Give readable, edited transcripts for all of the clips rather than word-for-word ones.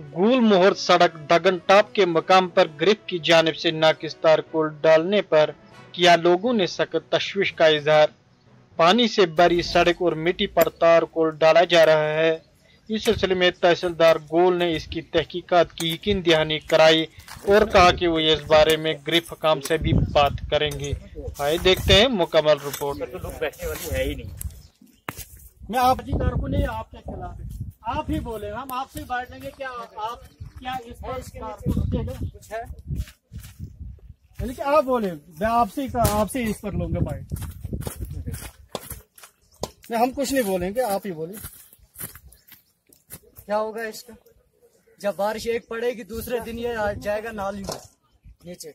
गुलमोहर सड़क दगन टॉप के मकाम पर गिरफ्त की जानिब से नाकिस तार को डालने पर किया लोगों ने सख्त तशवीश का इजहार। पानी से भरी सड़क और मिट्टी पर तार को डाला जा रहा है। इस सिलसिले में तहसीलदार गोल ने इसकी तहकीकात की यकीन दहानी कराई और कहा कि वो इस बारे में गिरफ्त हकाम से भी बात करेंगे। आइए देखते हैं मुकम्मल रिपोर्ट। तो लोग बैठने वाली है ही नहीं। मैं आप को नहीं, आपके खिलाफ आप ही बोले, हम आपसे बांट लेंगे। क्या आप क्या इस पर कुछ है? यानी कि आप बोले, मैं आपसे इस पर लूंगा बाइट। हम कुछ नहीं बोलेंगे, आप ही बोले। क्या होगा इसका? जब बारिश एक पड़ेगी दूसरे दिन ये जाएगा नाली में नीचे।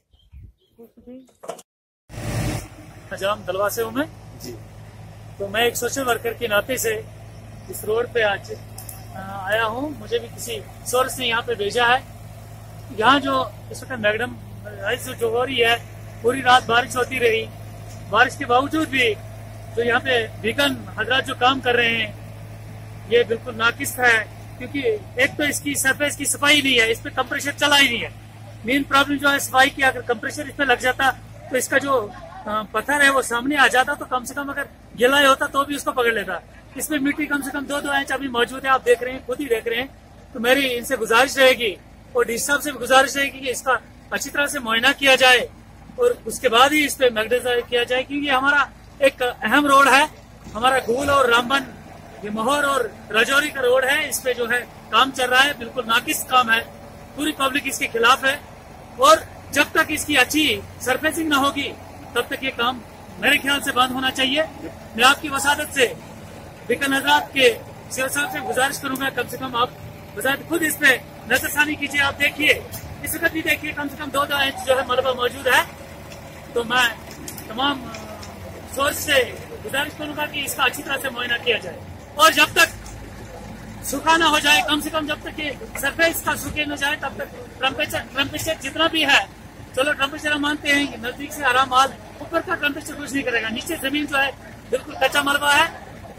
हजाम दलवा से हूँ मैं जी। तो मैं एक सोशल वर्कर के नाते से इस रोड पे आज आया हूँ। मुझे भी किसी सोर्स ने यहाँ पे भेजा है। यहाँ जो इस वक्त मैडम बारिश जो हो रही है, पूरी रात बारिश होती रही। बारिश के बावजूद भी जो यहाँ पे बीकन हजरात जो काम कर रहे हैं, ये बिल्कुल नाकिस है। क्योंकि एक तो इसकी सरफेस की सफाई नहीं है, इस पे कंप्रेशर चला ही नहीं है। मेन प्रॉब्लम जो है सफाई की, अगर कंप्रेशर इस पे लग जाता तो इसका जो पत्थर है वो सामने आ जाता, तो कम से कम अगर गिला होता तो भी उसको पकड़ लेता। इसमें मिट्टी कम से कम 2-2 इंच अभी मौजूद है, आप देख रहे हैं, खुद ही देख रहे हैं। तो मेरी इनसे गुजारिश रहेगी और डी साहब से भी गुजारिश रहेगी कि इसका अच्छी तरह से मुआयना किया जाए और उसके बाद ही इस पे मैगनेटाइज किया जाए। क्योंकि हमारा एक अहम रोड है, हमारा घूल और रामबन, ये मोहर और राजौरी का रोड है। इस पे जो है काम चल रहा है, बिल्कुल नाकिस काम है। पूरी पब्लिक इसके खिलाफ है और जब तक इसकी अच्छी सरफेसिंग न होगी तब तक ये काम मेरे ख्याल से बंद होना चाहिए। मैं आपकी वसादत से बीकन हजरात के सीओ साहब से गुजारिश करूंगा, कम से कम आप वजारत खुद इस पे नजरसानी कीजिए। आप देखिए, इस वक्त भी देखिए, कम से कम 2-2 इंच जो है मलबा मौजूद है। तो मैं तमाम सोर्स से गुजारिश करूंगा कि इसका अच्छी तरह से मुआयना किया जाए और जब तक सूखा ना हो जाए, कम से कम जब तक ये सरफेस का सूखे न जाए तब तक टेम्परेचर जितना भी है, चलो टेम्परेचर हम मानते हैं कि नजदीक से आराम हाल, ऊपर का टेम्परेचर कुछ नहीं करेगा। नीचे जमीन जो है बिल्कुल कच्चा मलबा है,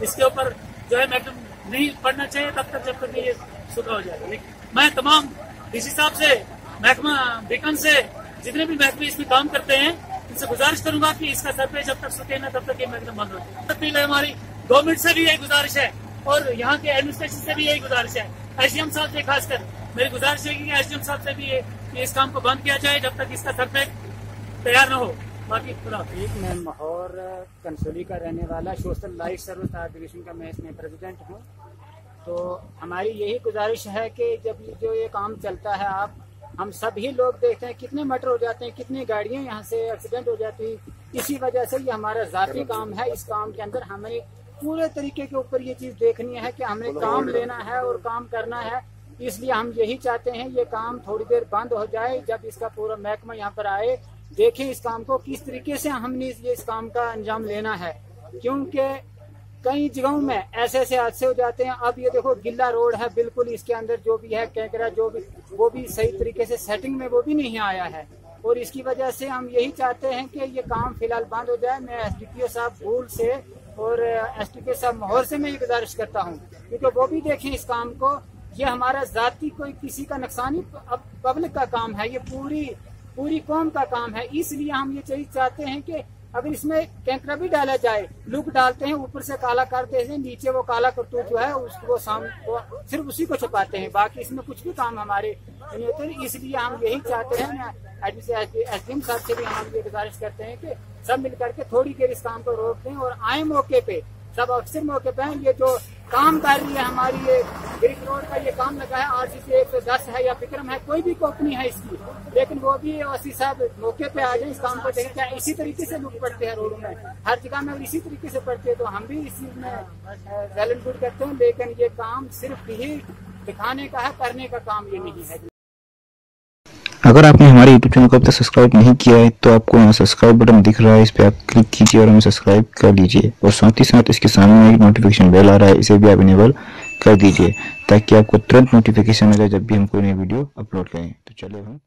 इसके ऊपर जो है मैक्सिमम नहीं पड़ना चाहिए तब तक जब तक ये सूखा हो जाएगा। लेकिन मैं तमाम डीसी साहब से, महकमा बीकन से, जितने भी महकमे इसमें काम करते हैं, इनसे गुजारिश करूंगा कि इसका सरफेस जब तक सूखे ना तब तक ये मैक्सिमम बंद हो जाए। अपील है हमारी, गवर्नमेंट से भी यही गुजारिश है और यहाँ के एडमिनिस्ट्रेशन से भी यही गुजारिश है। एसडीएम साहब से खासकर मेरी गुजारिश है कि एसडीएम साहब से भी इस काम को बंद किया जाए जब तक इसका सरफेस तैयार न हो। बाकी मैं माहौर कंसोली का रहने वाला सोशल लाइफ सर्विस ऑर्गेनाइजेशन का मैं इसमें प्रेसिडेंट हूँ। तो हमारी यही गुजारिश है कि जब जो ये काम चलता है, हम सभी लोग देखते हैं कितने मर्डर हो जाते हैं, कितनी गाड़ियां यहाँ से एक्सीडेंट हो जाती है। इसी वजह से ये हमारा जाती काम है। इस काम के अंदर हमें पूरे तरीके के ऊपर ये चीज देखनी है कि हमें काम लेना है और काम करना है। इसलिए हम यही चाहते हैं ये काम थोड़ी देर बंद हो जाए। जब इसका पूरा महकमा यहाँ पर आए, देखें इस काम को किस तरीके से हमने इस काम का अंजाम लेना है। क्योंकि कई जगहों में ऐसे हादसे हो जाते हैं। अब ये देखो गिल्ला रोड है, बिल्कुल इसके अंदर जो भी है कैकरा जो भी, वो भी सही तरीके से सेटिंग में वो भी नहीं आया है और इसकी वजह से हम यही चाहते हैं कि ये काम फिलहाल बंद हो जाए। मैं एसडीपीओ साहब भूल से और एसडीपीओ साहब माहौर से मैं ये गुजारिश करता हूँ क्योंकि वो भी देखें इस काम को। ये हमारा जाती कोई किसी का नुकसान ही, अब पब्लिक का काम है, ये पूरी कौम का काम है। इसलिए हम ये चीज चाहते हैं कि अगर इसमें कैंकरा भी डाला जाए, लुक डालते हैं, ऊपर से काला करते हैं, नीचे वो काला करतूत जो है उसको सिर्फ उसी को छुपाते हैं, बाकी इसमें कुछ भी काम हमारे नहीं होते। इसलिए हम यही चाहते हैं, एसडीएम साहब से भी हम ये गुजारिश करते हैं कि सब मिल करके थोड़ी देर इस काम को रोक दें और आए मौके पे, सब अक्सर मौके पे हैं। ये जो काम कर रही है हमारी ये ग्रिक रोड का ये काम लगा है, RCC 110 है या विक्रम है, कोई भी कंपनी है इसकी, लेकिन वो भी ओसी साहब मौके पे आ जाए, इस काम को देखें। क्या इसी तरीके से लूट पड़ते हैं रोडों में, हर जगह में इसी तरीके से पड़ते हैं, तो हम भी इसी में वेल एंड गुड करते हैं। लेकिन ये काम सिर्फ यही दिखाने का है, करने का काम ये नहीं है। अगर आपने हमारे YouTube चैनल को अब तक सब्सक्राइब नहीं किया है तो आपको यहाँ सब्सक्राइब बटन दिख रहा है, इस पर आप क्लिक कीजिए और हमें सब्सक्राइब कर लीजिए और साथ ही साथ इसके सामने एक नोटिफिकेशन बेल आ रहा है, इसे भी आप इनेबल कर दीजिए ताकि आपको तुरंत नोटिफिकेशन मिले जब भी हम कोई नई वीडियो अपलोड करें। तो चलिए हम